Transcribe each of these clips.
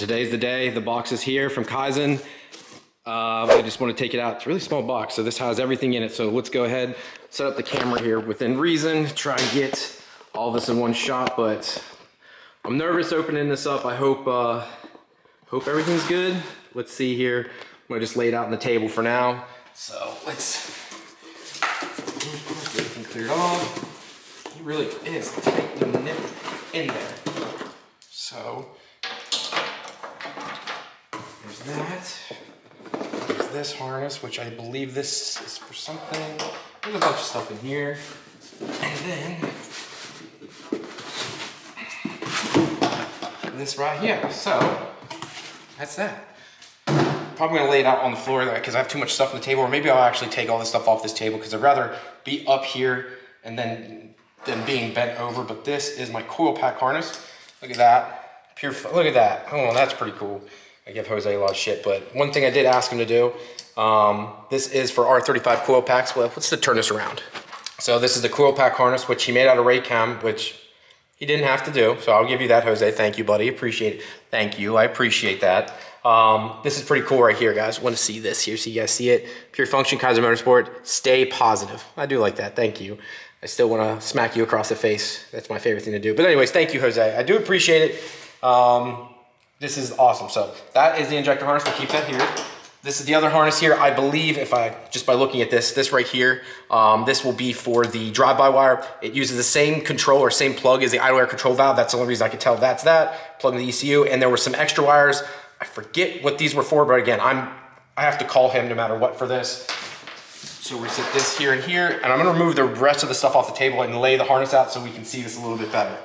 today's the day. The box is here from Kaizen. I just want to take it out. It's a really small box, so this has everything in it. So let's go ahead, set up the camera here within reason, try and get all this in one shot, but I'm nervous opening this up. I hope everything's good. Let's see here. I'm gonna just lay it out on the table for now. So let's get everything cleared off. It really is tight to nip in there. So there's that. There's this harness, which I believe this is for something. There's a bunch of stuff in here. And then this right here. So that's that. Probably gonna lay it out on the floor because I have too much stuff on the table, or maybe I'll actually take all this stuff off this table because I'd rather be up here and then being bent over. But this is my coil pack harness. Look at that. Look at that. Oh, that's pretty cool. I give Jose a lot of shit, but one thing I did ask him to do, this is for R35 coil packs. Well, let's turn this around. So this is the coil pack harness, which he made out of Raycam, which he didn't have to do. So I'll give you that, Jose. Thank you, buddy. Appreciate it. Thank you. I appreciate that. This is pretty cool right here, guys. Want to see this here so you guys see it. Pure function, Kaizen Motorsport. Stay positive. I do like that. Thank you. I still want to smack you across the face. That's my favorite thing to do. But anyways, thank you, Jose. I do appreciate it. This is awesome. So that is the injector harness. We'll keep that here. This is the other harness here. I believe just by looking at this right here, this will be for the drive-by wire. It uses the same control or same plug as the idle air control valve. That's the only reason I could tell that's that. Plug in the ECU, and there were some extra wires. I forget what these were for, but again, I have to call him no matter what for this. So we set this here and here, and I'm gonna remove the rest of the stuff off the table and lay the harness out so we can see this a little bit better.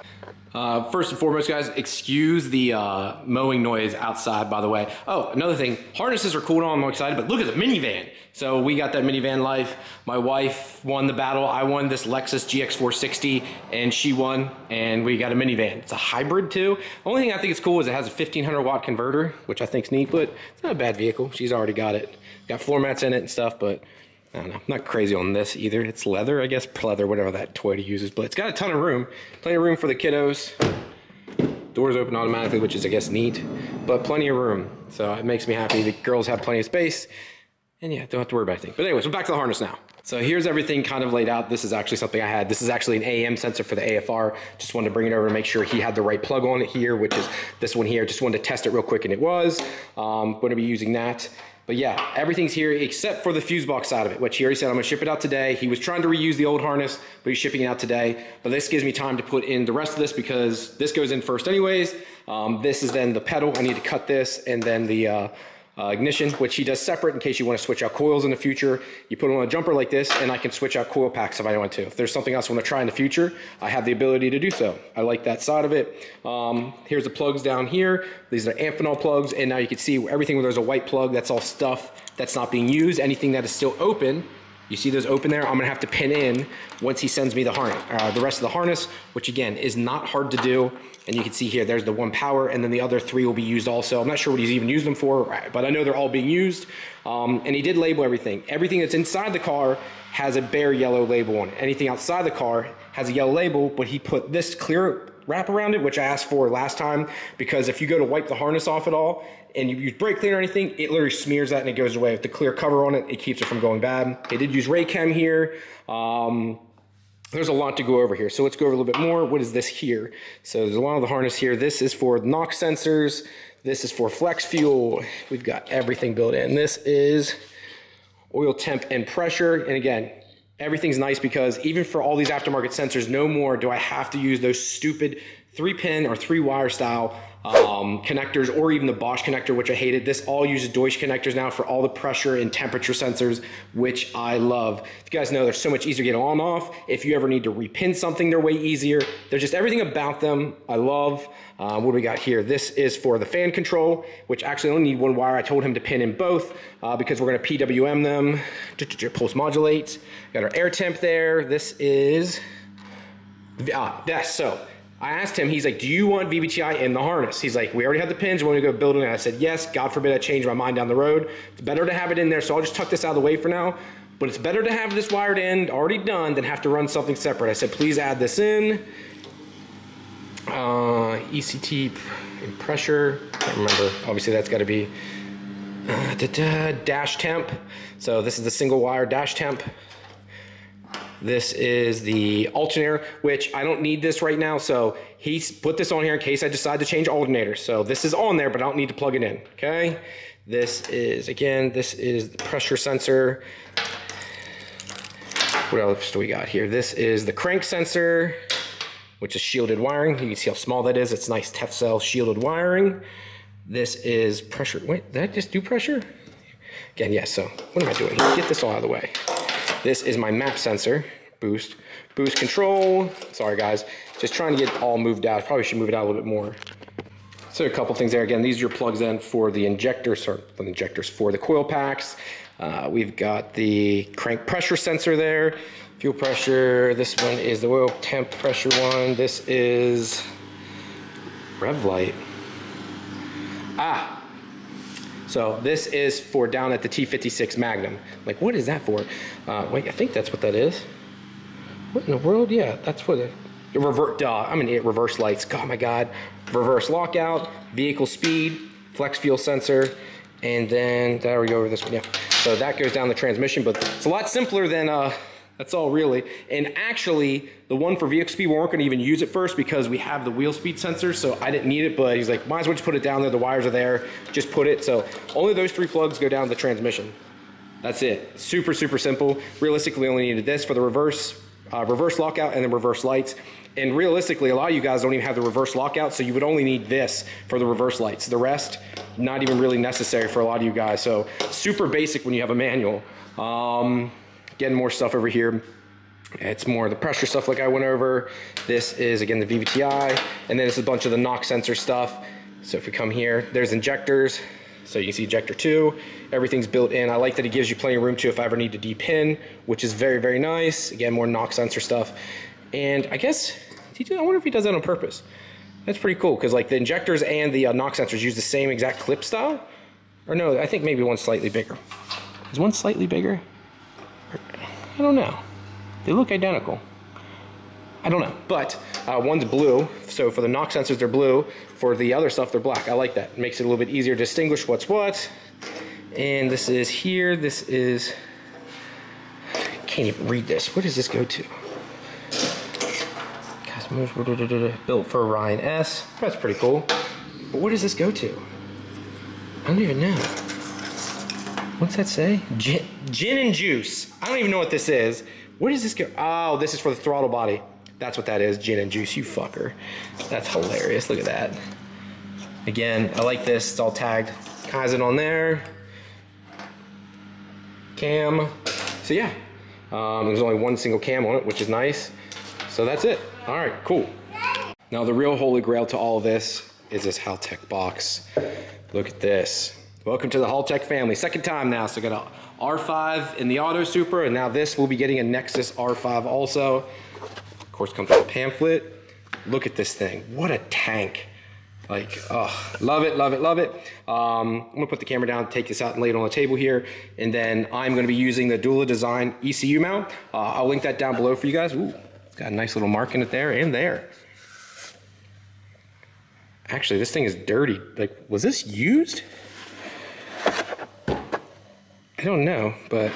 First and foremost, guys, excuse the mowing noise outside, by the way. Oh, another thing, harnesses are cool and all, I'm excited, but look at the minivan. So we got that minivan life. My wife won the battle. I won this Lexus GX460, and she won, and we got a minivan. It's a hybrid too. The only thing I think is cool is it has a 1500 watt converter, which I think is neat, but it's not a bad vehicle. She's already got it. Got floor mats in it and stuff, but I don't know, not crazy on this either. It's leather, I guess, pleather, whatever that Toyota uses, but it's got a ton of room. Plenty of room for the kiddos. Doors open automatically, which is, I guess, neat, but plenty of room. So it makes me happy. The girls have plenty of space, and yeah, don't have to worry about anything. But anyways, we're back to the harness now. So here's everything kind of laid out. This is actually something I had. This is actually an AM sensor for the AFR. Just wanted to bring it over to make sure he had the right plug on it here, which is this one here. Just wanted to test it real quick, and it was. Going to be using that. But yeah, everything's here except for the fuse box side of it, which he already said I'm gonna ship it out today. He was trying to reuse the old harness, but he's shipping it out today. But this gives me time to put in the rest of this because this goes in first anyways. This is then the pedal. I need to cut this, and then the ignition, which he does separate in case you want to switch out coils in the future. You put it on a jumper like this, and I can switch out coil packs if I want to. If there's something else I want to try in the future, I have the ability to do so. I like that side of it. Here's the plugs down here. These are Amphenol plugs, and now you can see everything where there's a white plug, that's all stuff that's not being used. Anything that is still open, you see those open there, I'm gonna have to pin in once he sends me the harness, the rest of the harness, which again is not hard to do. And you can see here, there's the one power, and then the other three will be used also. I'm not sure what he's even used them for, but I know they're all being used. And he did label everything. Everything that's inside the car has a bare yellow label on it. Anything outside the car has a yellow label, but he put this clear wrap around it, which I asked for last time, because if you go to wipe the harness off at all, and you use brake cleaner or anything, it literally smears that and it goes away. With the clear cover on it, it keeps it from going bad. They did use Raycam here. There's a lot to go over here. So let's go over a little bit more. What is this here? So there's a lot of the harness here. This is for NOx sensors. This is for flex fuel. We've got everything built in. This is oil temp and pressure. And again, everything's nice because even for all these aftermarket sensors, no more do I have to use those stupid 3-pin or 3-wire style connectors, or even the Bosch connector, which I hated. This all uses Deutsch connectors now for all the pressure and temperature sensors, which I love. You guys know they're so much easier to get on and off. If you ever need to repin something, they're way easier. They're just everything about them I love. What do we got here? This is for the fan control, which actually only need one wire. I told him to pin in both because we're gonna PWM them, pulse modulate. Got our air temp there. This is, yes, so I asked him, he's like, do you want VBTI in the harness? He's like, we already have the pins, we want to go build it. And I said, yes, God forbid I change my mind down the road. It's better to have it in there, so I'll just tuck this out of the way for now. But it's better to have this wired in, already done, than have to run something separate. I said, please add this in. ECT, and pressure. Can't remember. Obviously, that's got to be dash temp. So this is the single wire dash temp. This is the alternator, which I don't need this right now. So he's put this on here in case I decide to change alternators. So this is on there, but I don't need to plug it in, okay? This is, again, this is the pressure sensor. What else do we got here? This is the crank sensor, which is shielded wiring. You can see how small that is. It's nice Tefcell shielded wiring. This is pressure. Wait, did I just do pressure? Again, yes, so what am I doing? Get this all out of the way. This is my map sensor, boost control. Sorry guys, just trying to get it all moved out. Probably should move it out a little bit more. So a couple things there. Again, these are your plugs in for the injectors, or the injectors for the coil packs. We've got the crank pressure sensor there, fuel pressure. This one is the oil temp pressure one. This is rev light. So this is for down at the T56 Magnum. Like, what is that for? Wait, I think that's what that is. What in the world? Yeah, that's what it, I'm an idiot. Reverse lights. Oh my God. Reverse lockout, vehicle speed, flex fuel sensor, and then there we go over this one. Yeah. So that goes down the transmission, but it's a lot simpler than that's all really. And actually, the one for vehicle speed, we weren't going to even use it first because we have the wheel speed sensor, so I didn't need it, but he's like, might as well just put it down there. The wires are there. Just put it. So only those 3 plugs go down the transmission. That's it. Super, super simple. Realistically, we only needed this for the reverse lockout and then reverse lights. And realistically, a lot of you guys don't even have the reverse lockout, so you would only need this for the reverse lights. The rest, not even really necessary for a lot of you guys. So super basic when you have a manual. Getting more stuff over here. It's more of the pressure stuff like I went over. This is, again, the VVTi. And then this is a bunch of the knock sensor stuff. So if we come here, there's injectors. So you can see injector 2. Everything's built in. I like that it gives you plenty of room too if I ever need to de-pin, which is very, very nice. Again, more knock sensor stuff. And I guess, I wonder if he does that on purpose. That's pretty cool, because like the injectors and the knock sensors use the same exact clip style. Or no, I think maybe one's slightly bigger. Is one slightly bigger? I don't know. They look identical. I don't know, but one's blue. So for the knock sensors, they're blue. For the other stuff, they're black. I like that. It makes it a little bit easier to distinguish what's what. And this is here. This is, can't even read this. Where does this go to? Built for Ryan S. That's pretty cool. But where does this go to? I don't even know. What's that say? Gin and juice. I don't even know what this is. Where does this go? Oh, this is for the throttle body. That's what that is, gin and juice, you fucker. That's hilarious, look at that. Again, I like this, it's all tagged. Kaizen on there. Cam. So yeah, there's only one single cam on it, which is nice. So that's it. All right, cool. Now the real holy grail to all of this is this Haltech box. Look at this. Welcome to the Haltech family. Second time now, so I got a R5 in the Auto Supra, and now this will be getting a Nexus R5 also. Of course, comes with a pamphlet. Look at this thing. What a tank. Like, oh, love it, love it, love it. I'm gonna put the camera down, take this out and lay it on the table here. And then I'm gonna be using the Dula Design ECU mount. I'll link that down below for you guys. Ooh, it's got a nice little mark in it there and there. Actually, this thing is dirty. Like, was this used? I don't know, but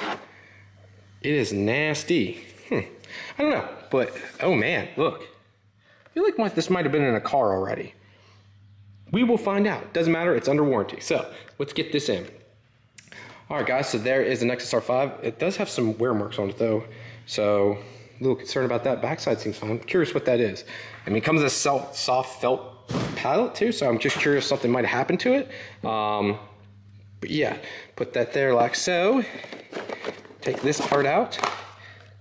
it is nasty. I don't know, but oh man, look. I feel like this might have been in a car already. We will find out. Doesn't matter, it's under warranty. So let's get this in. All right, guys, so there is the Nexus R5. It does have some wear marks on it though, so a little concerned about that. Backside seems fine. I'm curious what that is. I mean, it comes with a soft felt pallet too, so I'm just curious if something might have happened to it. But yeah, put that there like so. Take this part out.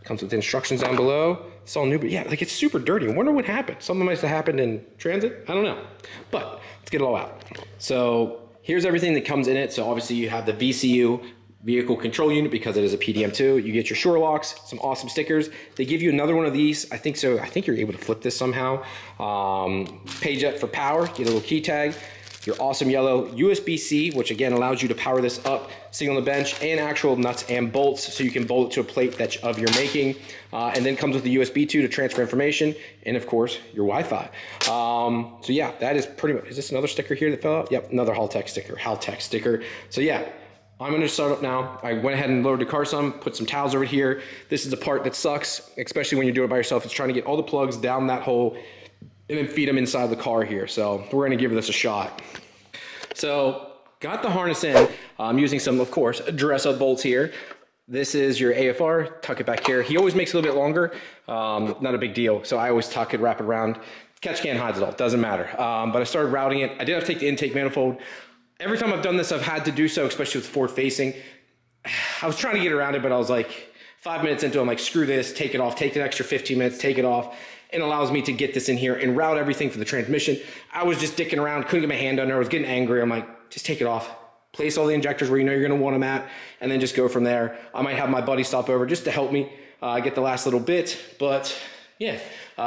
Comes with the instructions down below. It's all new, but yeah, like it's super dirty. I wonder what happened. Something might have happened in transit. I don't know. But let's get it all out. So here's everything that comes in it. So obviously you have the VCU, vehicle control unit, because it is a PDM2. You get your shore locks, some awesome stickers. They give you another one of these. I think so. I think you're able to flip this somehow. Page up for power. Get a little key tag. your awesome yellow USB-C, which again allows you to power this up, sitting on the bench, and actual nuts and bolts, so you can bolt it to a plate that's of your making. And then comes with the USB 2 to transfer information, and of course, your Wi-Fi. So yeah, that is pretty much, is this another sticker here that fell out? Yep, another Haltech sticker. So yeah, I'm gonna start up now. I went ahead and lowered the car some, put some towels over here. This is the part that sucks, especially when you're doing it by yourself. It's trying to get all the plugs down that hole and then feed them inside the car here. So we're gonna give this a shot. So got the harness in. I'm using some, of course, dress up bolts here. This is your AFR, tuck it back here. He always makes it a little bit longer, not a big deal. So I always tuck it, wrap it around. Catch can hides it all, doesn't matter. But I started routing it. I did have to take the intake manifold. Every time I've done this, I've had to do so, especially with forward facing. I was trying to get around it, but I was like 5 minutes into it, I'm like, screw this, take it off, take an extra 15 minutes, take it off. It allows me to get this in here and route everything for the transmission. I was just dicking around, couldn't get my hand under, I was getting angry. I'm like, just take it off. Place all the injectors where you know you're gonna want them at, and then just go from there. I might have my buddy stop over just to help me get the last little bit, but yeah.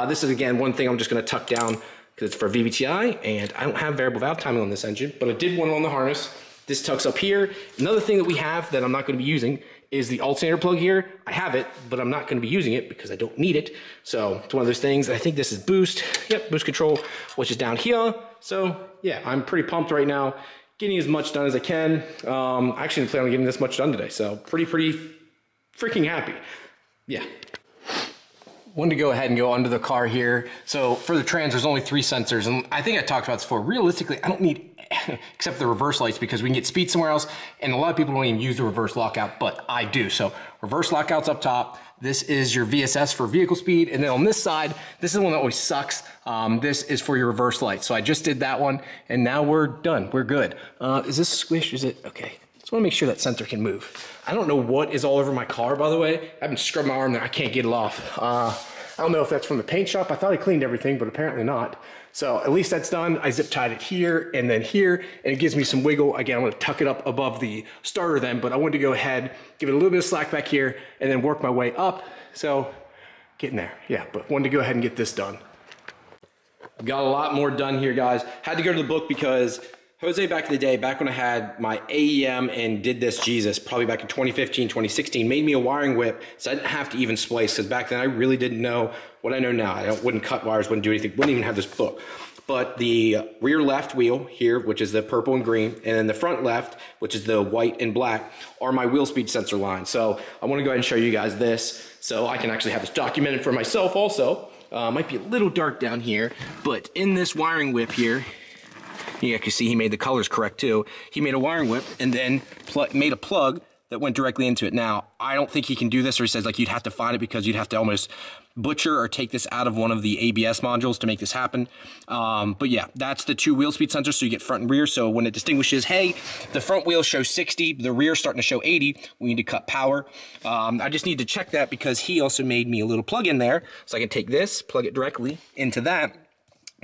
This is, again, one thing I'm just gonna tuck down because it's for VVTi, and I don't have variable valve timing on this engine, but I did want it on the harness. This tucks up here. Another thing that we have that I'm not gonna be using is the alternator plug here. I have it, but I'm not gonna be using it because I don't need it. So it's one of those things. I think this is boost. Yep, boost control, which is down here. So yeah, I'm pretty pumped right now, getting as much done as I can. I actually didn't plan on getting this much done today, so pretty freaking happy. Yeah. Wanted to go ahead and go under the car here. So for the trans, there's only 3 sensors, and I think I talked about this before. Realistically, I don't need, except the reverse lights, because we can get speed somewhere else, and a lot of people don't even use the reverse lockout, but I do. So reverse lockout's up top. This is your VSS for vehicle speed, and then on this side, this is the one that always sucks. This is for your reverse light. So I just did that one, and now we're done. We're good. Is this squish? Is it? Okay. Just want to make sure that sensor can move. I don't know what is all over my car, by the way. I've been scrubbing my arm there. I can't get it off. I don't know if that's from the paint shop. I thought I cleaned everything, but apparently not. So at least that's done. I zip tied it here and then here, and it gives me some wiggle. Again, I'm gonna tuck it up above the starter then, but I wanted to go ahead, give it a little bit of slack back here, and then work my way up. So getting there, yeah, but wanted to go ahead and get this done. Got a lot more done here, guys. Had to go to the book because Jose back in the day, back when I had my AEM and did this, Jesus, probably back in 2015, 2016, made me a wiring whip, so I didn't have to even splice, because back then I really didn't know what I know now. I wouldn't cut wires, wouldn't do anything, wouldn't even have this book. But the rear left wheel here, which is the purple and green, and then the front left, which is the white and black, are my wheel speed sensor lines. So I want to go ahead and show you guys this, so I can actually have this documented for myself also. Might be a little dark down here, but in this wiring whip here, you can see he made the colors correct too. He made a wiring whip and then made a plug that went directly into it. Now, I don't think he can do this, or he says like you'd have to find it because you'd have to almost butcher or take this out of one of the ABS modules to make this happen. But yeah, that's the 2 wheel speed sensors, so you get front and rear. So when it distinguishes, hey, the front wheel shows 60, the rear starting to show 80, we need to cut power. I just need to check that because he also made me a little plug in there, so I can take this, plug it directly into that.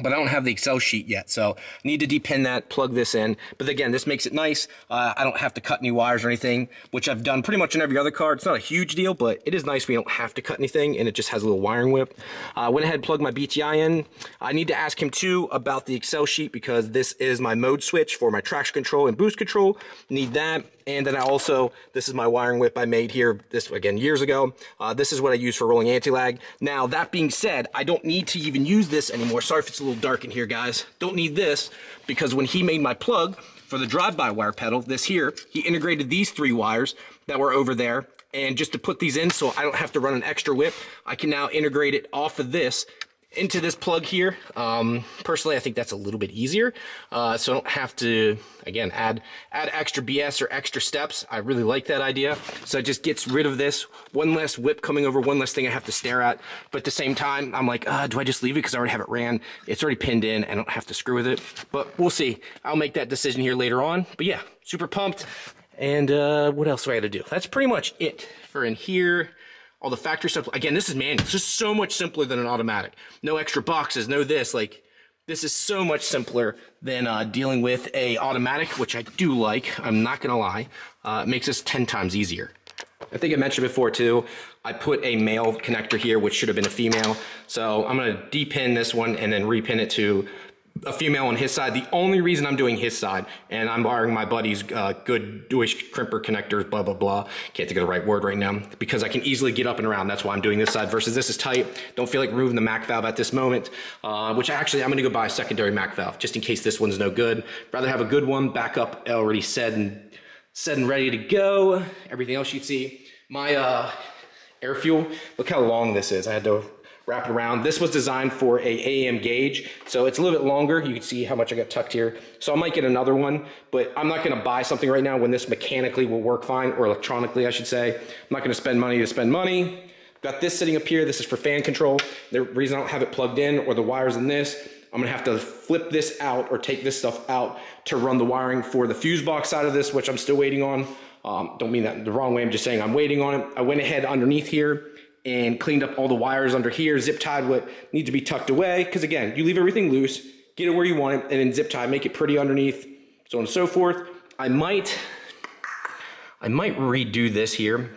But I don't have the Excel sheet yet, so I need to depin that, plug this in. But again, this makes it nice. I don't have to cut any wires or anything, which I've done pretty much in every other car. It's not a huge deal, but it is nice when you don't have to cut anything, and it just has a little wiring whip. Went ahead and plugged my BTI in. I need to ask him too about the Excel sheet because this is my mode switch for my traction control and boost control. Need that. And then I also, this is my wiring whip I made here, this again years ago. This is what I use for rolling anti-lag. Now, that being said, I don't need to even use this anymore. Sorry if it's a little dark in here, guys. Don't need this because when he made my plug for the drive-by wire pedal, this here, he integrated these 3 wires that were over there. And just to put these in so I don't have to run an extra whip, I can now integrate it off of this into this plug here. Personally, I think that's a little bit easier, so I don't have to, again, add extra BS or extra steps. I really like that idea. So it just gets rid of this, one less whip coming over, one less thing I have to stare at. But at the same time, I'm like, do I just leave it because I already have it ran? It's already pinned in, I don't have to screw with it. But we'll see. I'll make that decision here later on. But yeah, super pumped. And what else do I have to do? That's pretty much it for in here. All the factory stuff. Again, this is manual. It's just so much simpler than an automatic. No extra boxes, no this. Like, this is so much simpler than dealing with a automatic, which I do like. I'm not gonna lie. It makes this 10 times easier. I think I mentioned before too, I put a male connector here, which should have been a female. So I'm gonna depin this one and then repin it to a female on his side. The only reason I'm doing his side, and I'm borrowing my buddy's good Deutsch crimper connectors, blah, blah, blah. Can't think of the right word right now, because I can easily get up and around. That's why I'm doing this side versus this is tight. Don't feel like removing the MAC valve at this moment, which actually I'm gonna go buy a secondary MAC valve just in case this one's no good. Rather have a good one, backup already set and ready to go. Everything else you'd see. My air fuel, look how long this is. I had to wrap it around. This was designed for a AM gauge, so it's a little bit longer. You can see how much I got tucked here. So I might get another one, but I'm not gonna buy something right now when this mechanically will work fine, or electronically, I should say. I'm not gonna spend money to spend money. Got this sitting up here. This is for fan control. The reason I don't have it plugged in or the wires in this, I'm gonna have to flip this out or take this stuff out to run the wiring for the fuse box side of this, which I'm still waiting on. Don't mean that the wrong way, I'm just saying I'm waiting on it. I went ahead underneath here and cleaned up all the wires under here, zip tied what needs to be tucked away. Because again, you leave everything loose, get it where you want it, and then zip tie, make it pretty underneath, so on and so forth. I might redo this here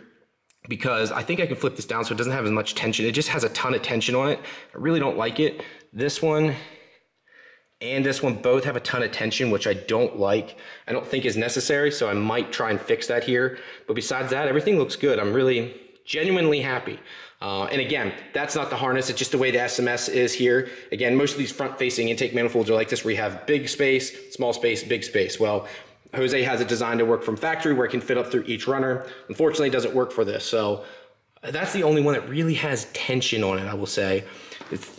because I think I can flip this down so it doesn't have as much tension. It just has a ton of tension on it. I really don't like it. This one and this one both have a ton of tension, which I don't like. I don't think is necessary, so I might try and fix that here. But besides that, everything looks good. I'm really genuinely happy. And again, that's not the harness, it's just the way the SMS is here. Again, most of these front-facing intake manifolds are like this, where you have big space, small space, big space. Well, Jose has it designed to work from factory where it can fit up through each runner. Unfortunately, it doesn't work for this. So that's the only one that really has tension on it, I will say.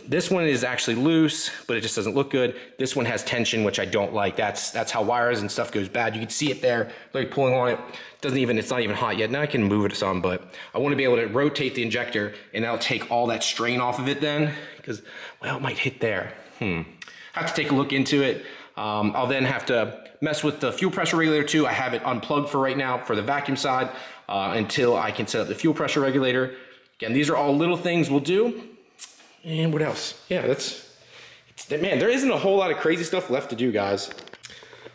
This one is actually loose, but it just doesn't look good. This one has tension, which I don't like. That's how wires and stuff goes bad. You can see it there, like pulling on it. It's not even hot yet. Now I can move it some, but I want to be able to rotate the injector, and that'll take all that strain off of it then, because, well, it might hit there. Have to take a look into it. I'll then have to mess with the fuel pressure regulator too. I have it unplugged for right now for the vacuum side until I can set up the fuel pressure regulator. Again, these are all little things we'll do. And what else? Yeah, man, there isn't a whole lot of crazy stuff left to do, guys.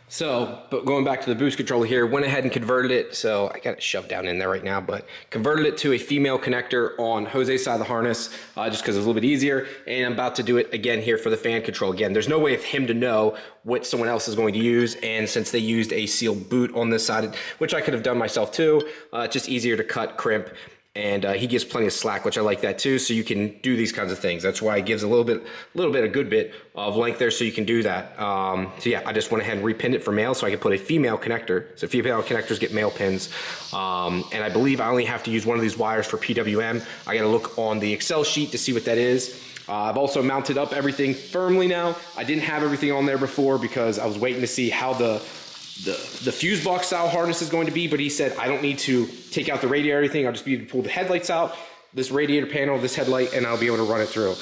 So, but going back to the boost controller here, went ahead and converted it. So I got it shoved down in there right now, but converted it to a female connector on Jose's side of the harness, just because it's a little bit easier. And I'm about to do it again here for the fan control. Again, there's no way of him to know what someone else is going to use. And since they used a sealed boot on this side, which I could have done myself too, it's just easier to cut, crimp. And he gives plenty of slack, which I like that too. So you can do these kinds of things. That's why he gives a good bit of length there, so you can do that. So yeah, I just went ahead and repinned it for male, so I could put a female connector. So female connectors get male pins. And I believe I only have to use one of these wires for PWM. I got to look on the Excel sheet to see what that is. I've also mounted up everything firmly now. I didn't have everything on there before because I was waiting to see how the fuse box style harness is going to be, but he said I don't need to take out the radiator or anything. I'll just be able to pull the headlights out, this radiator panel, this headlight, and I'll be able to run it through,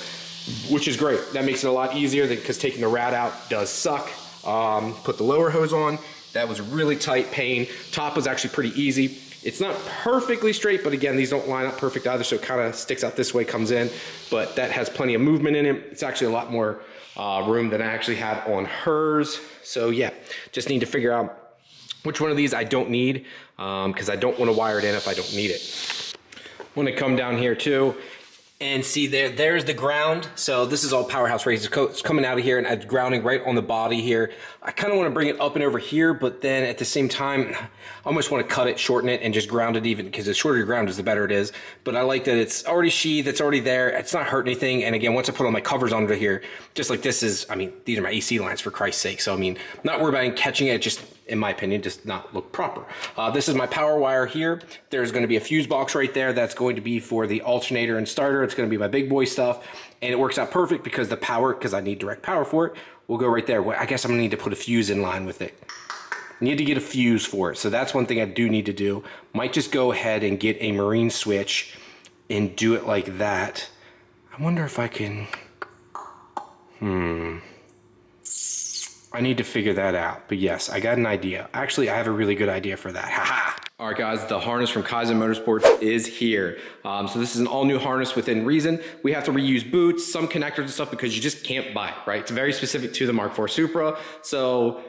which is great. That makes it a lot easier because taking the rad out does suck. Put the lower hose on. That was really tight pain. Top was actually pretty easy. It's not perfectly straight, but again, these don't line up perfect either, so it kind of sticks out this way, comes in, but that has plenty of movement in it. It's actually a lot more room than I actually had on hers. So yeah, just need to figure out which one of these I don't need, because I don't want to wire it in if I don't need it. I'm gonna come down here too and see there's the ground. So this is all powerhouse raised. It's coming out of here and it's grounding right on the body here. I kind of want to bring it up and over here, but then at the same time, I almost want to cut it, shorten it, and just ground it even, because the shorter your ground is, the better it is. But I like that it's already sheathed, it's already there, it's not hurting anything. And again, once I put all my covers under here, just like this is, I mean, these are my AC lines for Christ's sake. So I mean, I'm not worried about catching it, just, in my opinion, just not look proper. This is my power wire here. There's going to be a fuse box right there. That's going to be for the alternator and starter. It's going to be my big boy stuff. And it works out perfect because the power, because I need direct power for it, will go right there. I guess I'm going to need to put a fuse in line with it. I need to get a fuse for it. So that's one thing I do need to do. Might just go ahead and get a marine switch and do it like that. I wonder if I can... I need to figure that out, but yes, I got an idea. Actually, I have a really good idea for that. Haha! All right, guys, the harness from Kaizen Motorsports is here. So this is an all-new harness within reason. We have to reuse boots, some connectors and stuff, because you just can't buy it, right? It's very specific to the Mark IV Supra. So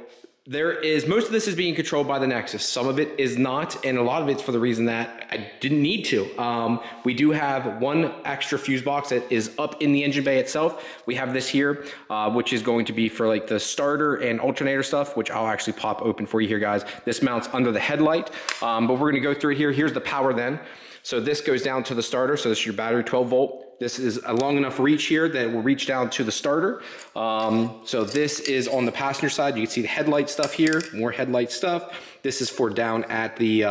most of this is being controlled by the Nexus. Some of it is not, and a lot of it's for the reason that I didn't need to. We do have one extra fuse box that is up in the engine bay itself. We have this here, which is going to be for like the starter and alternator stuff, which I'll actually pop open for you here, guys. This mounts under the headlight, but we're gonna go through it here. Here's the power then. So this goes down to the starter. So this is your battery, 12 volt. This is a long enough reach here that it will reach down to the starter. So this is on the passenger side. You can see the headlight stuff here, more headlight stuff. This is for down at the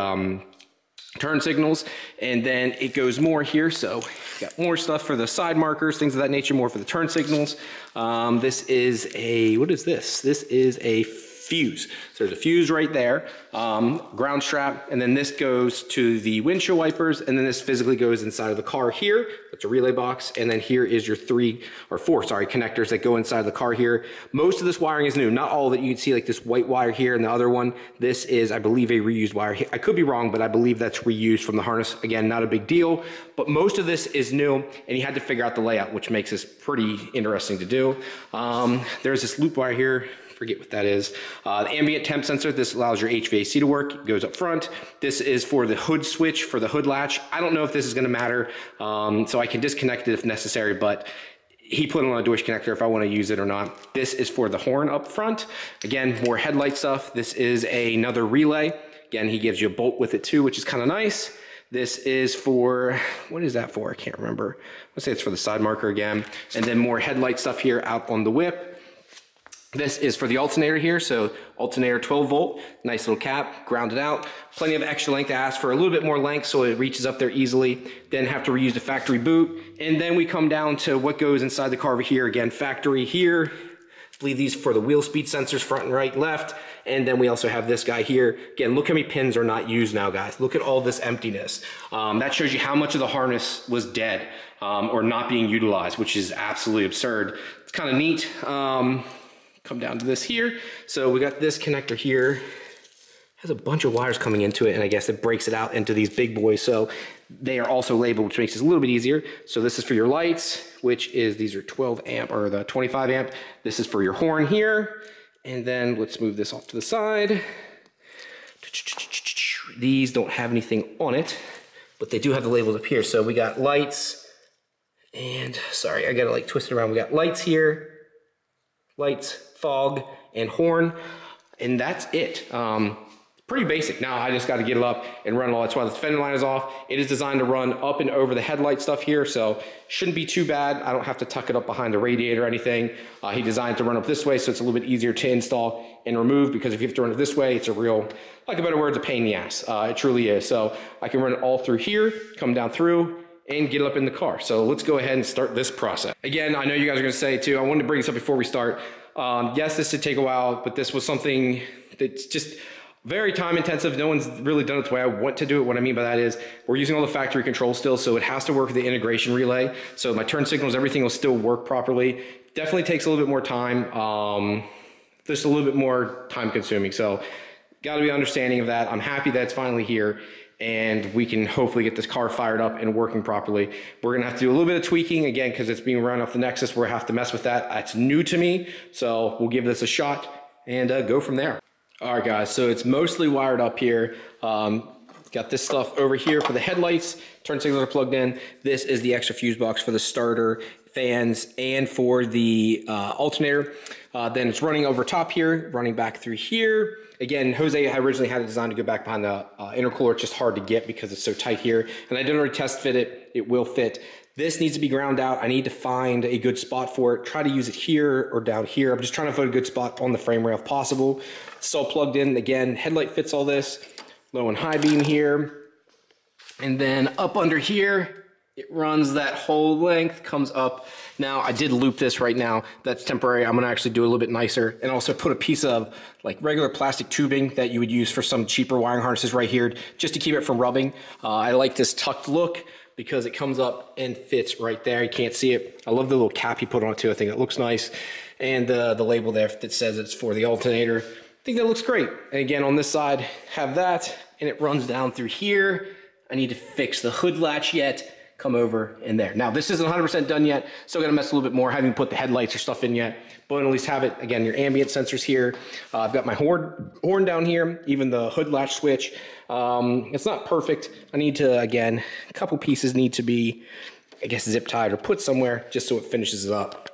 turn signals. And then it goes more here. So got more stuff for the side markers, things of that nature, more for the turn signals. This is a, what is this? This is a fuse. So there's a fuse right there, ground strap, and then this goes to the windshield wipers, and then this physically goes inside of the car here. That's a relay box, and then here is your four connectors that go inside the car here. Most of this wiring is new, not all of it. You can see like this white wire here and the other one. This is, I believe, a reused wire. I could be wrong, but I believe that's reused from the harness. Again, not a big deal, but most of this is new, and you had to figure out the layout, which makes this pretty interesting to do. There's this loop wire here. Forget what that is. The ambient temp sensor, this allows your HVAC to work. It goes up front. This is for the hood switch, for the hood latch. I don't know if this is gonna matter, so I can disconnect it if necessary, but he put it on a Deutsch connector if I wanna use it or not. This is for the horn up front. Again, more headlight stuff. This is another relay. Again, he gives you a bolt with it too, which is kind of nice. This is for, what is that for? I can't remember. Let's say it's for the side marker again. And then more headlight stuff here out on the whip. This is for the alternator here, so alternator 12 volt, nice little cap, grounded out. Plenty of extra length. I asked for a little bit more length so it reaches up there easily. Then have to reuse the factory boot. And then we come down to what goes inside the car over here. Again, factory here. I believe these for the wheel speed sensors, front and right, left. And then we also have this guy here. Again, look how many pins are not used now, guys. Look at all this emptiness. That shows you how much of the harness was dead or not being utilized, which is absolutely absurd. It's kind of neat. Come down to this here. So we got this connector here. Has a bunch of wires coming into it, and I guess it breaks it out into these big boys. So they are also labeled, which makes it a little bit easier. So this is for your lights, which is, these are 12 amp or the 25 amp. This is for your horn here. And then let's move this off to the side. These don't have anything on it, but they do have the labels up here. So we got lights, and sorry, I gotta like twist it around. We got lights here, lights, fog, and horn, and that's it. Pretty basic. Now I just got to get it up and run it all. That's why the fender line is off. It is designed to run up and over the headlight stuff here, so shouldn't be too bad. I don't have to tuck it up behind the radiator or anything. He designed to run up this way, so it's a little bit easier to install and remove, because if you have to run it this way, it's a real, like a better word, it's a pain in the ass. It truly is. So I can run it all through here, come down through, and get it up in the car. So let's go ahead and start this process. Again, I know you guys are gonna say too, I wanted to bring this up before we start. Yes, this did take a while, but this was something that's just very time intensive. No one's really done it the way I want to do it. What I mean by that is we're using all the factory controls still, so it has to work with the integration relay. So my turn signals, everything will still work properly. Definitely takes a little bit more time, just a little bit more time consuming. So gotta be understanding of that. I'm happy that it's finally here, and we can hopefully get this car fired up and working properly. We're gonna have to do a little bit of tweaking, again, because it's being run off the Nexus. We're gonna have to mess with that. That's new to me, so we'll give this a shot and go from there. All right, guys, so it's mostly wired up here. Got this stuff over here for the headlights. Turn signals are plugged in. This is the extra fuse box for the starter, fans, and for the alternator. Then it's running over top here, running back through here. Again, Jose originally had it designed to go back behind the intercooler. It's just hard to get because it's so tight here. And I did already test fit it. It will fit. This needs to be ground out. I need to find a good spot for it. Try to use it here or down here. I'm just trying to find a good spot on the frame rail if possible. It's all plugged in. Again, headlight fits all this. Low and high beam here. And then up under here, it runs that whole length, comes up. Now, I did loop this right now. That's temporary. I'm gonna actually do it a little bit nicer and also put a piece of like regular plastic tubing that you would use for some cheaper wiring harnesses right here, just to keep it from rubbing. I like this tucked look because it comes up and fits right there. You can't see it. I love the little cap he put on it too. I think it looks nice. And the label there that says it's for the alternator. I think that looks great. And again, on this side, have that, and it runs down through here. I need to fix the hood latch yet. come over in there. Now, this isn't 100% done yet. Still gonna mess a little bit more. Haven't even put the headlights or stuff in yet, but at least have it. Again, your ambient sensors here. I've got my horn down here, even the hood latch switch. It's not perfect. I need to, again, a couple pieces need to be, I guess, zip tied or put somewhere just so it finishes it up.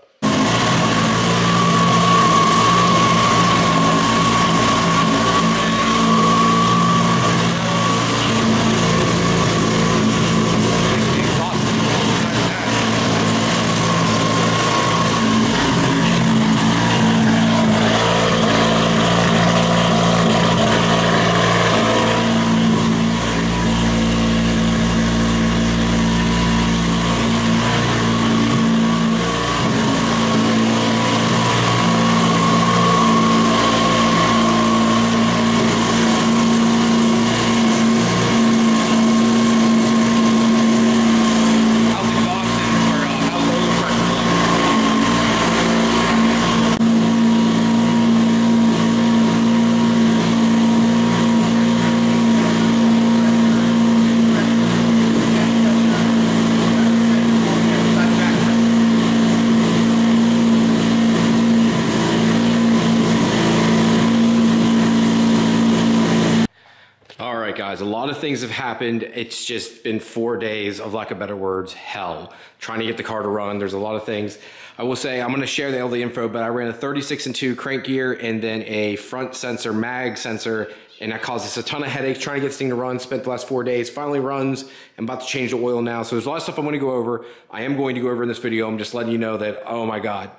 Guys, a lot of things have happened. It's just been 4 days of, lack of better words, hell. Trying to get the car to run. There's a lot of things. I will say, I'm going to share all the info, but I ran a 36-2 crank gear and then a front sensor, mag sensor, and that caused us a ton of headaches trying to get this thing to run. Spent the last 4 days, finally runs. I'm about to change the oil now. So there's a lot of stuff I'm going to go over. I am going to go over in this video. I'm just letting you know that, oh my God.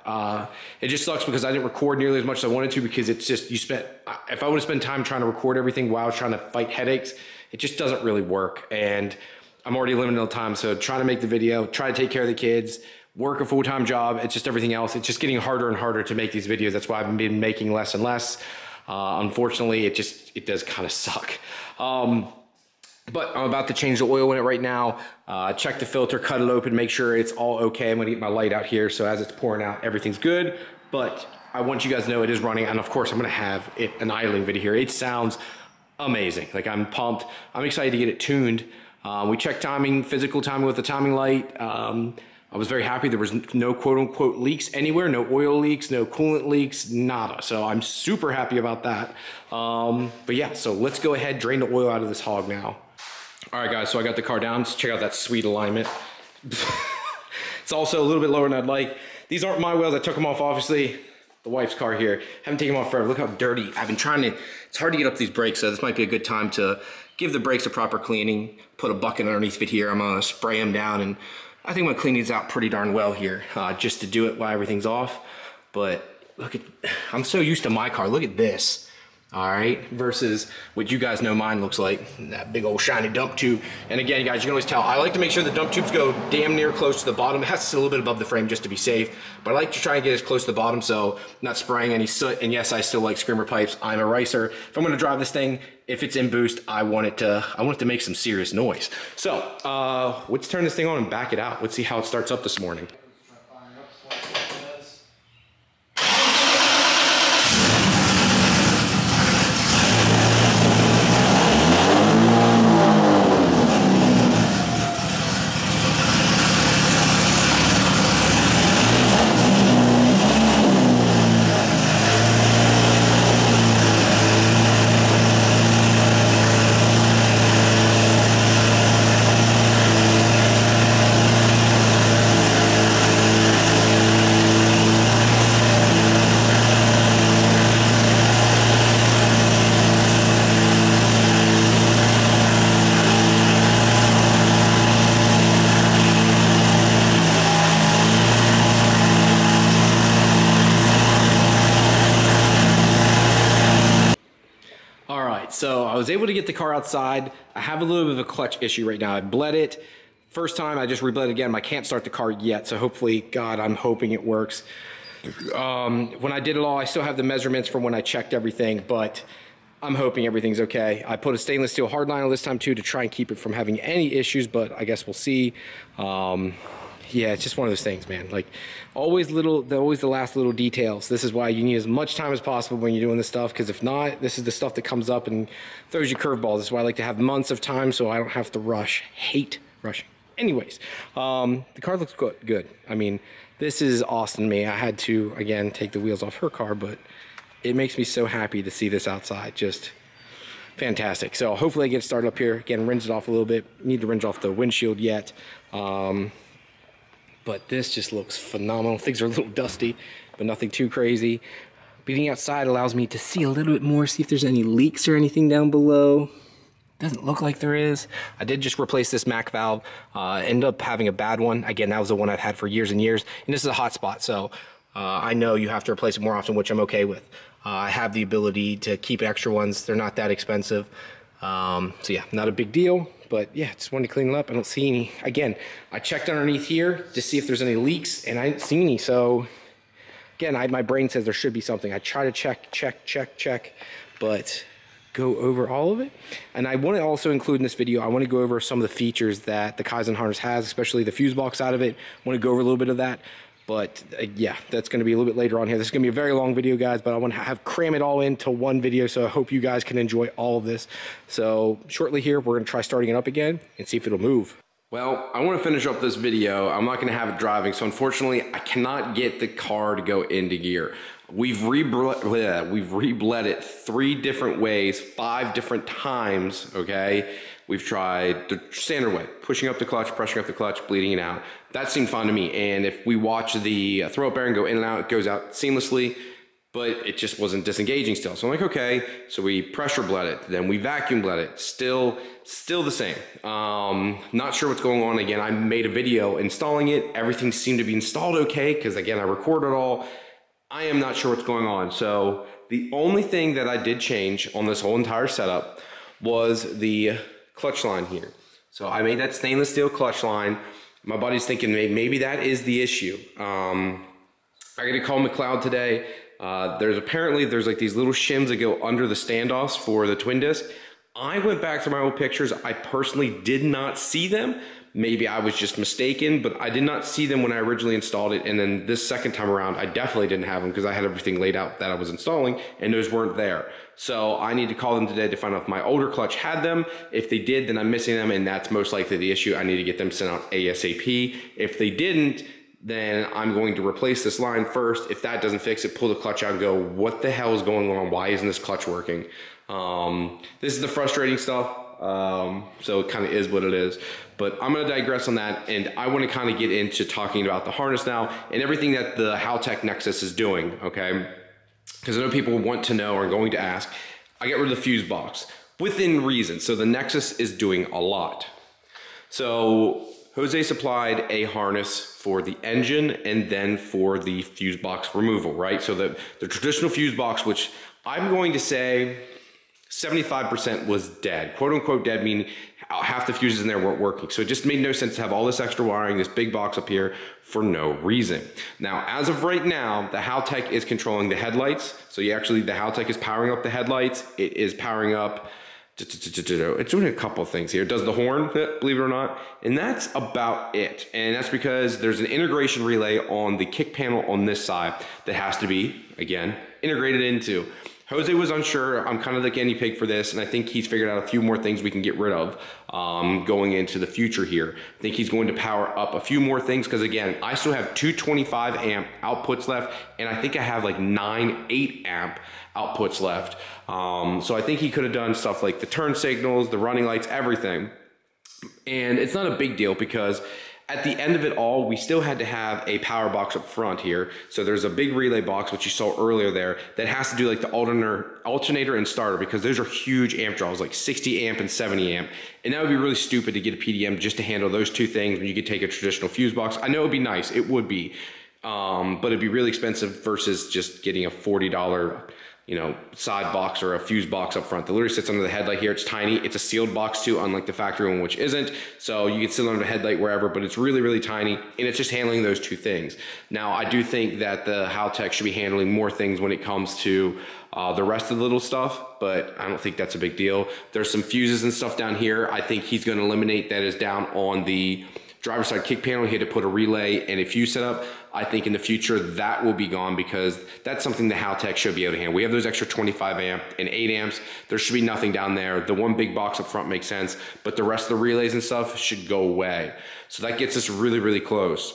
It just sucks because I didn't record nearly as much as I wanted to, because it's just, if I would have spent time trying to record everything while I was trying to fight headaches, it just doesn't really work. And I'm already limited on time. So trying to make the video, try to take care of the kids, work a full-time job. It's just everything else. It's just getting harder and harder to make these videos. That's why I've been making less and less. Unfortunately, it does kind of suck. But I'm about to change the oil in it right now. Check the filter, cut it open, make sure it's all okay. I'm gonna get my light out here, so as it's pouring out, everything's good. But I want you guys to know it is running, and of course I'm gonna have an idling video here. It sounds amazing. Like, I'm pumped. I'm excited to get it tuned. We checked timing, physical timing with the timing light. I was very happy. There was no quote unquote leaks anywhere, no oil leaks, no coolant leaks, nada. So I'm super happy about that. But yeah, so let's go ahead, drain the oil out of this hog now. All right guys, so I got the car down. Let's check out that sweet alignment. It's also a little bit lower than I'd like. These aren't my wheels. I took them off, obviously. The wife's car here. Haven't taken them off forever. Look how dirty. I've been trying to, it's hard to get up these brakes, so this might be a good time to give the brakes a proper cleaning, put a bucket underneath it here. I'm gonna spray them down, and I think I'm gonna clean these out pretty darn well here, just to do it while everything's off. But look at, I'm so used to my car. Look at this. All right, versus what you guys know mine looks like, that big old shiny dump tube. And again, guys, you can always tell, I like to make sure the dump tubes go damn near close to the bottom. It has to sit a little bit above the frame just to be safe, but I like to try and get as close to the bottom so I'm not spraying any soot. And yes, I still like screamer pipes. I'm a racer. If I'm gonna drive this thing, if it's in boost, I want it to make some serious noise. So let's turn this thing on and back it out. Let's see how it starts up this morning. So I was able to get the car outside. I have a little bit of a clutch issue right now. I bled it. First time, I just rebled it again. I can't start the car yet, so hopefully, God, I'm hoping it works. When I did it all, I still have the measurements from when I checked everything, but I'm hoping everything's okay. I put a stainless steel hardliner this time too to try and keep it from having any issues, but I guess we'll see. Yeah, it's just one of those things, man. Like, always the last little details. This is why you need as much time as possible when you're doing this stuff, because if not, this is the stuff that comes up and throws you curveballs. That's why I like to have months of time so I don't have to rush. Hate rushing. Anyways, the car looks good. I mean, this is awesome to me. I had to, again, take the wheels off her car, but it makes me so happy to see this outside. Just fantastic. So hopefully I get it started up here. Again, rinse it off a little bit. Need to rinse off the windshield yet. But this just looks phenomenal. Things are a little dusty, but nothing too crazy. Being outside allows me to see a little bit more, see if there's any leaks or anything down below. Doesn't look like there is. I did just replace this MAC valve. Ended up having a bad one. Again, that was the one I've had for years and years. And this is a hot spot, so I know you have to replace it more often, which I'm okay with. I have the ability to keep extra ones. They're not that expensive. So yeah, not a big deal. But yeah, just wanted to clean it up. I don't see any. Again, I checked underneath here to see if there's any leaks, and I didn't see any. So again, my brain says there should be something. I try to check, but go over all of it. And I want to also include in this video, I want to go over some of the features that the Kaizen harness has, especially the fuse box side of it. I want to go over a little bit of that. But yeah, that's going to be a little bit later on here. This is going to be a very long video, guys, but I want to cram it all into one video, so I hope you guys can enjoy all of this. So shortly here, we're going to try starting it up again and see if it'll move. Well, I want to finish up this video. I'm not going to have it driving, so unfortunately, I cannot get the car to go into gear. We've rebled it 3 different ways, 5 different times, okay? We've tried the standard way, pushing up the clutch, pressing up the clutch, bleeding it out. That seemed fine to me, and if we watch the throw-up bearing go in and out, it goes out seamlessly, but it just wasn't disengaging still. So I'm like, okay, so we pressure bled it, then we vacuum bled it, still the same. Not sure what's going on. Again, I made a video installing it. Everything seemed to be installed okay, because again, I recorded it all. I am not sure what's going on. So the only thing that I did change on this whole entire setup was the clutch line here. So I made that stainless steel clutch line. My buddy's thinking maybe that is the issue. I got to call McLeod today. There's like these little shims that go under the standoffs for the twin disc. I went back through my old pictures. I personally did not see them. Maybe I was just mistaken, but I did not see them when I originally installed it. And then this second time around, I definitely didn't have them because I had everything laid out that I was installing and those weren't there. So I need to call them today to find out if my older clutch had them. If they did, then I'm missing them, and that's most likely the issue. I need to get them sent out ASAP. If they didn't, then I'm going to replace this line first. If that doesn't fix it, pull the clutch out and go, what the hell is going on? Why isn't this clutch working? This is the frustrating stuff. So it kind of is what it is, but I'm going to digress on that, and I want to kind of get into talking about the harness now and everything that the Haltech Nexus is doing, okay? Because I know people want to know or are going to ask. I get rid of the fuse box within reason. So the Nexus is doing a lot. So Jose supplied a harness for the engine and then for the fuse box removal, right? So the traditional fuse box, which I'm going to say 75% was dead, quote unquote dead, meaning half the fuses in there weren't working. So it just made no sense to have all this extra wiring, this big box up here for no reason. Now, as of right now, the Haltech is controlling the headlights. So the Haltech is powering up the headlights. It is powering up, it's doing a couple of things here. It does the horn, believe it or not, and that's about it. And that's because there's an integration relay on the kick panel on this side that has to be, again, integrated into. Jose was unsure. I'm kind of the guinea pig for this, and I think he's figured out a few more things we can get rid of going into the future here. I think he's going to power up a few more things because, again, I still have 225 amp outputs left, and I think I have like 8 amp outputs left. So I think he could have done stuff like the turn signals, the running lights, everything. And it's not a big deal because at the end of it all, we still had to have a power box up front here. So there's a big relay box, which you saw earlier there, that has to do like the alternator and starter, because those are huge amp draws, like 60 amp and 70 amp. And that would be really stupid to get a PDM just to handle those two things when you could take a traditional fuse box. I know it would be nice, it would be, but it'd be really expensive versus just getting a $40, you know, side box or a fuse box up front. That literally sits under the headlight here. It's tiny. It's a sealed box too, unlike the factory one, which isn't. So you can sit under the headlight wherever, but it's really, really tiny, and it's just handling those two things. Now, I do think that the Haltech should be handling more things when it comes to the rest of the little stuff, but I don't think that's a big deal. There's some fuses and stuff down here. I think he's going to eliminate that is down on the driver's side kick panel. He had to put a relay and a fuse setup. I think in the future that will be gone, because that's something the Haltech should be able to handle. We have those extra 25 amp and 8 amps. There should be nothing down there. The one big box up front makes sense, but the rest of the relays and stuff should go away. So that gets us really, really close.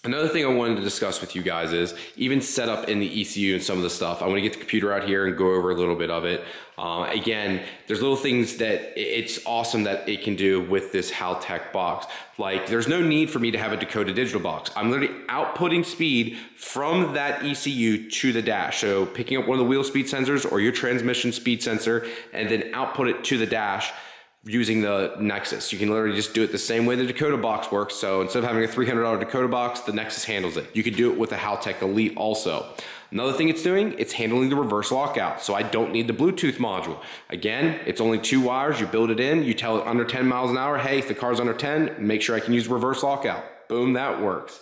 Another thing I wanted to discuss with you guys is even setup in the ECU and some of the stuff. I want to get the computer out here and go over a little bit of it. Again, there's little things that it's awesome that it can do with this Haltech box. Like, there's no need for me to have a Dakota digital box. I'm literally outputting speed from that ECU to the dash. So picking up one of the wheel speed sensors or your transmission speed sensor and then output it to the dash using the Nexus. You can literally just do it the same way the Dakota box works. So instead of having a $300 Dakota box, the Nexus handles it. You could do it with the Haltech Elite also. Another thing it's doing, it's handling the reverse lockout. So I don't need the Bluetooth module. Again, it's only 2 wires. You build it in, you tell it under 10 miles an hour, hey, if the car's under 10, make sure I can use reverse lockout. Boom, that works.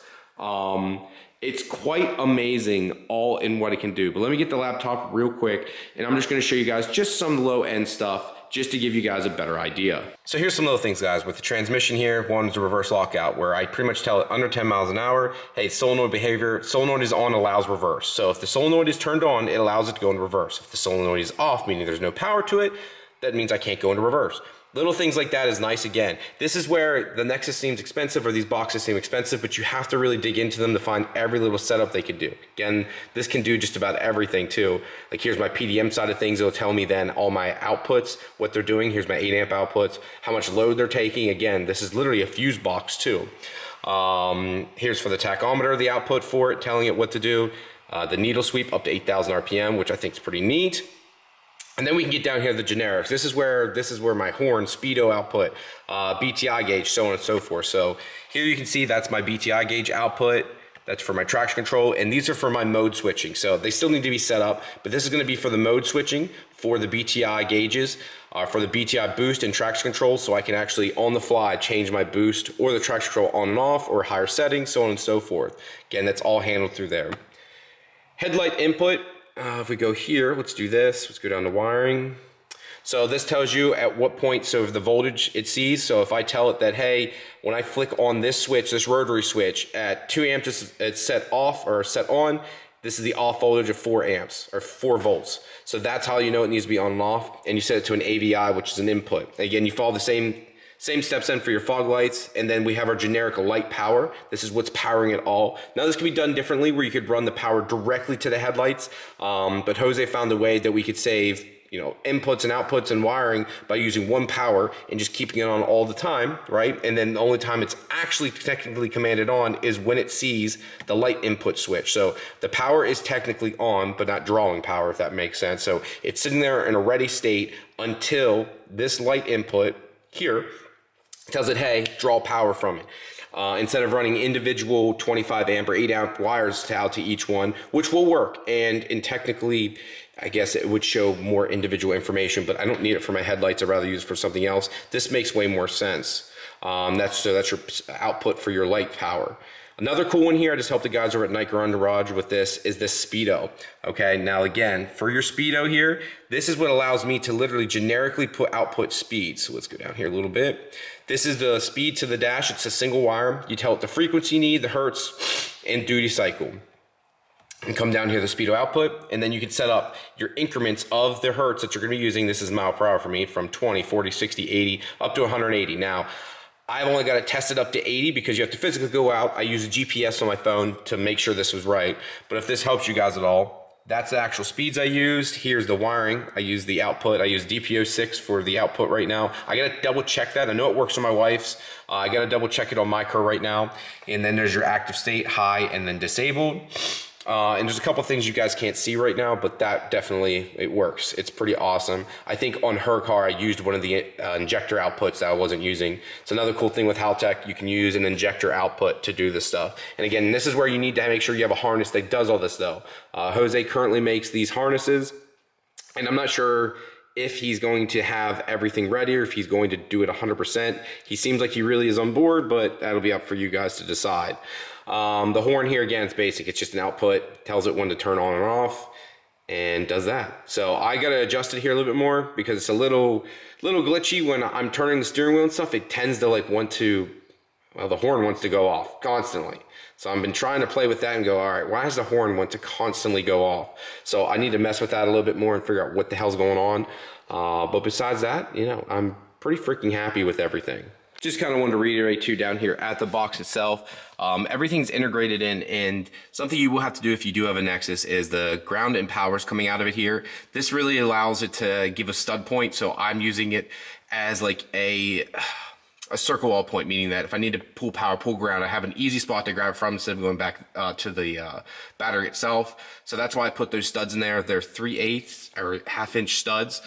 It's quite amazing all in what it can do. But let me get the laptop real quick, and I'm just gonna show you guys just some low end stuff just to give you guys a better idea. So here's some little things, guys, with the transmission here. One is the reverse lockout, where I pretty much tell it under 10 miles an hour, hey, solenoid behavior, solenoid is on, allows reverse. So if the solenoid is turned on, it allows it to go into reverse. If the solenoid is off, meaning there's no power to it, that means I can't go into reverse. Little things like that is nice. Again, this is where the Nexus seems expensive, or these boxes seem expensive, but you have to really dig into them to find every little setup they could do. Again, this can do just about everything too. Like, here's my PDM side of things. It'll tell me then all my outputs, what they're doing. Here's my 8 amp outputs, how much load they're taking. Again, this is literally a fuse box too. Here's for the tachometer, the output for it, telling it what to do. The needle sweep up to 8,000 RPM, which I think is pretty neat. And then we can get down here to the generics. This is where my horn, speedo output, BTI gauge, so on and so forth. So here you can see that's my BTI gauge output. That's for my traction control, and these are for my mode switching. So they still need to be set up, but this is gonna be for the mode switching for the BTI gauges, for the BTI boost and traction control, so I can actually on the fly change my boost or the traction control on and off, or higher settings, so on and so forth. Again, that's all handled through there. Headlight input. If we go here, let's do this. Let's go down to wiring. So this tells you at what point, so the voltage it sees. So if I tell it that, hey, when I flick on this switch, this rotary switch, at 2 amps it's set off or set on, this is the off voltage of 4 amps or 4 volts. So that's how you know it needs to be on and off. And you set it to an AVI, which is an input. Again, you follow the same steps in for your fog lights, and then we have our generic light power. This is what's powering it all. Now this can be done differently, where you could run the power directly to the headlights, but Jose found a way that we could save, you know, inputs and outputs and wiring by using one power and just keeping it on all the time, right? And then the only time it's actually technically commanded on is when it sees the light input switch. So the power is technically on, but not drawing power, if that makes sense. So it's sitting there in a ready state until this light input here tells it, hey, draw power from it. Instead of running individual 25 amp or 8 amp wires out to each one, which will work. And technically, I guess it would show more individual information, but I don't need it for my headlights. I'd rather use it for something else. This makes way more sense. That's your output for your light power. Another cool one here, I just helped the guys over at Night Garage with this, is this speedo. Okay, now again, for your speedo here, this is what allows me to literally generically put output speed. So let's go down here a little bit. This is the speed to the dash. It's a single wire. You tell it the frequency you need, the hertz, and duty cycle. And come down here, the speedo output, and then you can set up your increments of the hertz that you're gonna be using. This is mile per hour for me, from 20, 40, 60, 80, up to 180. Now, I've only got it tested up to 80 because you have to physically go out. I use a GPS on my phone to make sure this was right. But if this helps you guys at all, that's the actual speeds I used. Here's the wiring. I use the output. I use DPO6 for the output right now. I gotta double check that. I know it works on my wife's. I gotta double check it on my car right now. And then there's your active state, high, and then disabled. And there's a couple things you guys can't see right now, but that definitely, it works. It's pretty awesome. I think on her car, I used one of the injector outputs that I wasn't using. It's another cool thing with Haltech. You can use an injector output to do this stuff. And again, this is where you need to make sure you have a harness that does all this though. Jose currently makes these harnesses, and I'm not sure if he's going to have everything ready or if he's going to do it 100%. He seems like he really is on board, but that'll be up for you guys to decide. The horn here, again, it's basic. It's just an output, tells it when to turn on and off, and does that. So I gotta adjust it here a little bit more because it's a little glitchy when I'm turning the steering wheel and stuff. It tends to like want to Well, the horn wants to go off constantly. So I've been trying to play with that and go, all right, why does the horn want to constantly go off? So I need to mess with that a little bit more and figure out what the hell's going on. But besides that, you know, I'm pretty freaking happy with everything. Just kind of wanted to reiterate too down here at the box itself, everything's integrated in, and something you will have to do if you do have a Nexus is the ground and powers coming out of it here. This really allows it to give a stud point, so I'm using it as like a circle wall point, meaning that if I need to pull power, pull ground, I have an easy spot to grab from instead of going back to the battery itself. So that's why I put those studs in there. They're 3/8 or half-inch studs.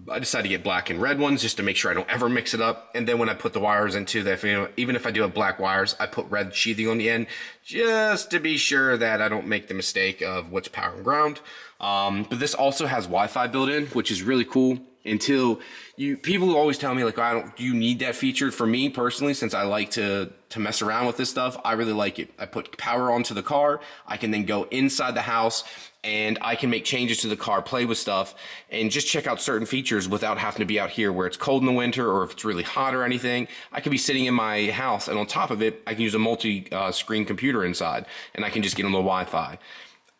I decided to get black and red ones just to make sure I don't ever mix it up. And then when I put the wires into that, you know, even if I do have black wires, I put red sheathing on the end just to be sure that I don't make the mistake of what's power and ground. But this also has Wi-Fi built in, which is really cool. Until people always tell me like, do you need that feature? For me personally, since I like to mess around with this stuff, I really like it. I put power onto the car. I can then go inside the house and I can make changes to the car, play with stuff, and just check out certain features without having to be out here where it's cold in the winter or if it's really hot or anything. I could be sitting in my house, and on top of it, I can use a multi-screen computer inside, and I can just get on the Wi-Fi.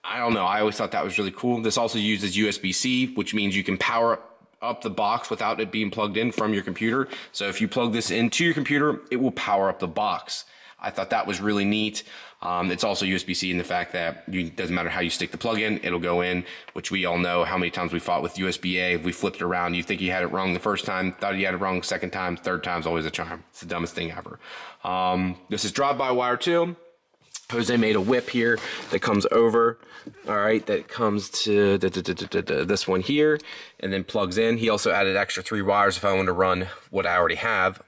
I don't know. I always thought that was really cool. This also uses USB-C, which means you can power up the box without it being plugged in from your computer. So if you plug this into your computer, it will power up the box. I thought that was really neat. It's also USB-C in the fact that it doesn't matter how you stick the plug in, it'll go in, which we all know how many times we fought with USB-A. We flipped it around. You think you had it wrong the first time, thought you had it wrong the second time, third time's always a charm. It's the dumbest thing ever. This is drive-by wire too. Jose made a whip here that comes over, all right, that comes to this one here and then plugs in. He also added extra 3 wires if I want to run what I already have,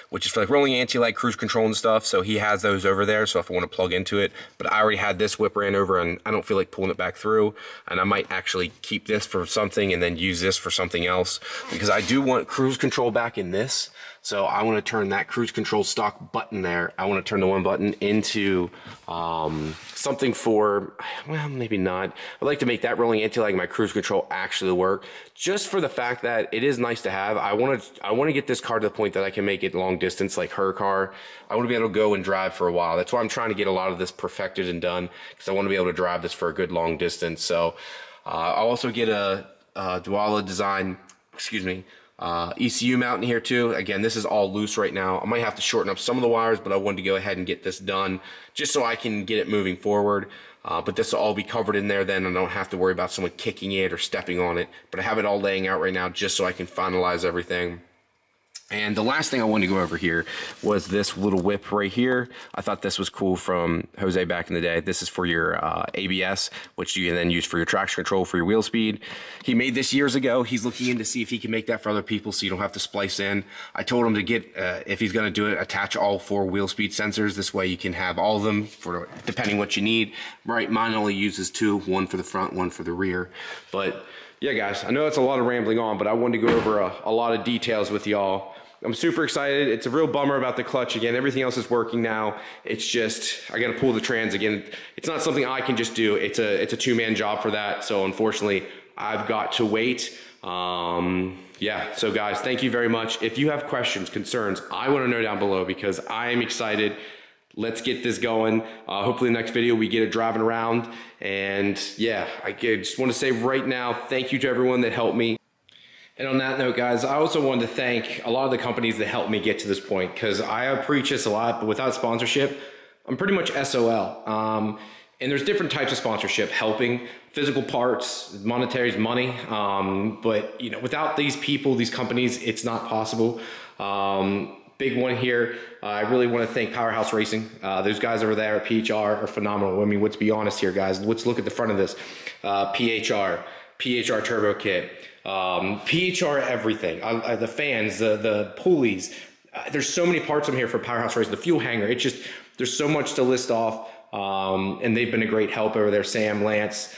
which is for like rolling anti-lag, cruise control and stuff. So he has those over there, so if I want to plug into it. But I already had this whip ran over and I don't feel like pulling it back through. And I might actually keep this for something and then use this for something else, because I do want cruise control back in this. So I want to turn that cruise control stock button there. I want to turn the one button into something for, well, maybe not. I'd like to make that rolling anti-lag, my cruise control actually work, just for the fact that it is nice to have. I want to get this car to the point that I can make it long distance like her car. I want to be able to go and drive for a while. That's why I'm trying to get a lot of this perfected and done, because I want to be able to drive this for a good long distance. So I'll also get a Duala design, ECU mount in here too. Again, this is all loose right now. I might have to shorten up some of the wires, but I wanted to go ahead and get this done just so I can get it moving forward. But this will all be covered in there then, and I don't have to worry about someone kicking it or stepping on it. But I have it all laying out right now just so I can finalize everything. And the last thing I wanted to go over here was this little whip right here. I thought this was cool from Jose back in the day. This is for your ABS, which you can then use for your traction control, for your wheel speed. He made this years ago. He's looking in to see if he can make that for other people so you don't have to splice in. I told him to get, if he's going to do it, attach all 4 wheel speed sensors. This way you can have all of them for depending what you need. Right, mine only uses 2, one for the front, one for the rear. But yeah, guys, I know it's a lot of rambling on, but I wanted to go over a lot of details with y'all. I'm super excited. It's a real bummer about the clutch again. Everything else is working now. It's just, I got to pull the trans again. It's not something I can just do. It's a 2-man job for that. So unfortunately, I've got to wait. Yeah, so guys, thank you very much. If you have questions, concerns, I want to know down below, because I am excited. Let's get this going. Hopefully the next video we get it driving around. And yeah, I just want to say right now, thank you to everyone that helped me. And on that note, guys, I also wanted to thank a lot of the companies that helped me get to this point, because I preach this a lot, but without sponsorship, I'm pretty much SOL. And there's different types of sponsorship, helping, physical parts, monetary is money. But you know, without these people, these companies, it's not possible. Big one here, I really want to thank Powerhouse Racing. Those guys over there at PHR are phenomenal. I mean, let's be honest here, guys. Let's look at the front of this. PHR Turbo Kit. PHR everything, the fans, the pulleys, there's so many parts on here for Powerhouse Racing, the fuel hanger, it's just, there's so much to list off, and they've been a great help over there. Sam, Lance,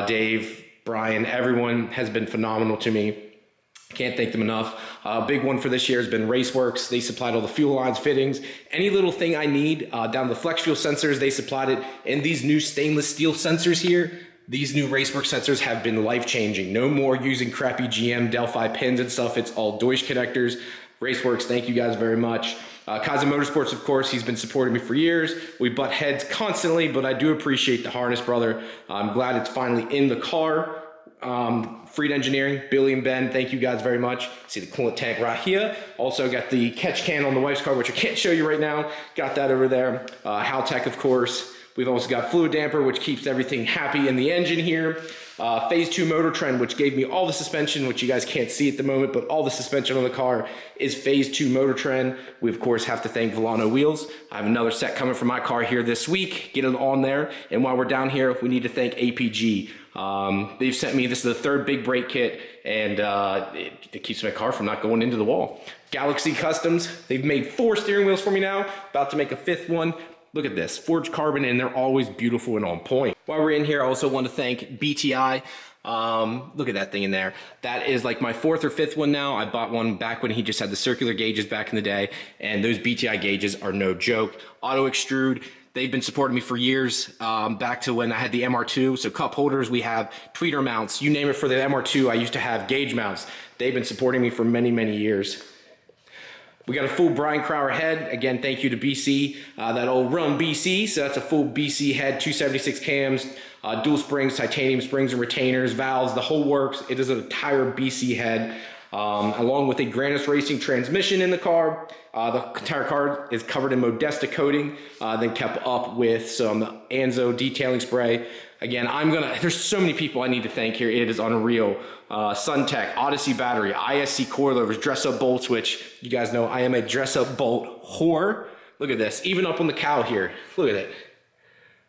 Dave, Brian, everyone has been phenomenal to me. Can't thank them enough. Big one for this year has been Raceworks. They supplied all the fuel lines, fittings, any little thing I need, down to the flex fuel sensors, they supplied it, and these new stainless steel sensors here. These new Raceworks sensors have been life-changing. No more using crappy GM Delphi pins and stuff. It's all Deutsch connectors. Raceworks, thank you guys very much. Kaiser Motorsports, of course, he's been supporting me for years. We butt heads constantly, but I do appreciate the harness, brother. I'm glad it's finally in the car. Freed Engineering, Billy and Ben, thank you guys very much. See the coolant tank right here. Also got the catch can on the wife's car, which I can't show you right now. Got that over there. Haltech, of course. We've also got fluid damper, which keeps everything happy in the engine here. Phase 2 motor trend, which gave me all the suspension, which you guys can't see at the moment, but all the suspension on the car is Phase 2 motor trend. We, of course, have to thank Volano Wheels. I have another set coming from my car here this week. Get it on there. And while we're down here, we need to thank APG. They've sent me, this is the 3rd big brake kit, and it keeps my car from not going into the wall. Galaxy Customs, they've made 4 steering wheels for me now, about to make a 5th one. Look at this, forged carbon, and they're always beautiful and on point. While we're in here, I also want to thank BTI. Look at that thing in there. That is like my 4th or 5th one now. I bought one back when he just had the circular gauges back in the day, and those BTI gauges are no joke. Auto extrude, they've been supporting me for years, back to when I had the MR2. So cup holders, we have tweeter mounts, you name it. For the MR2, I used to have gauge mounts. They've been supporting me for many, many years. We got a full Brian Crower head. Again, thank you to BC, that old Run BC. So that's a full BC head, 276 cams, dual springs, titanium springs and retainers, valves, the whole works. It is an entire BC head, along with a Grannis Racing transmission in the car. The entire car is covered in Modesta coating, then kept up with some Anzo detailing spray. Again, there's so many people I need to thank here. It is unreal. Suntech, Odyssey battery, ISC coilovers, dress up bolts, which you guys know I am a dress up bolt whore. Look at this, even up on the cowl here. Look at it.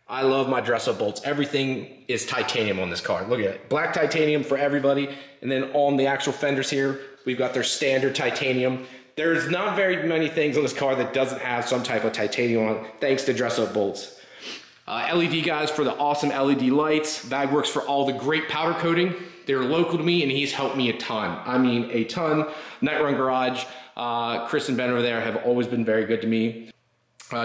I love my dress up bolts. Everything is titanium on this car. Look at it, black titanium for everybody. And then on the actual fenders here, we've got their standard titanium. There's not very many things on this car that doesn't have some type of titanium on it, thanks to dress up bolts. LED guys for the awesome LED lights. Vagworks for all the great powder coating. They're local to me and he's helped me a ton. I mean a ton. Night Run Garage, Chris and Ben over there have always been very good to me.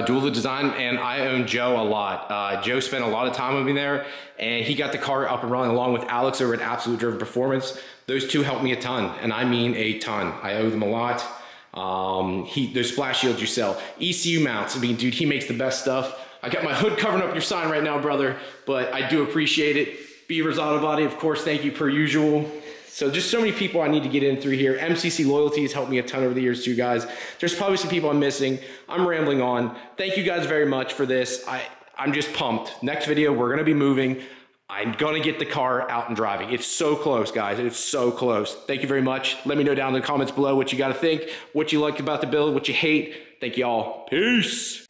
Dual Design, and I own Joe a lot. Joe spent a lot of time with me there, and he got the car up and running along with Alex over at Absolute Driven Performance. Those two helped me a ton, and I mean a ton. I owe them a lot. Those splash shields you sell. ECU mounts, I mean, dude, he makes the best stuff. I got my hood covering up your sign right now, brother, but I do appreciate it. Beaver's Auto Body, of course, thank you per usual. So just so many people I need to get in through here. MCC Loyalty has helped me a ton over the years too, guys. There's probably some people I'm missing. I'm rambling on. Thank you guys very much for this. I'm just pumped. Next video, we're gonna be moving. I'm gonna get the car out and driving. It's so close, guys. It's so close. Thank you very much. Let me know down in the comments below what you gotta think, what you like about the build, what you hate. Thank you all. Peace.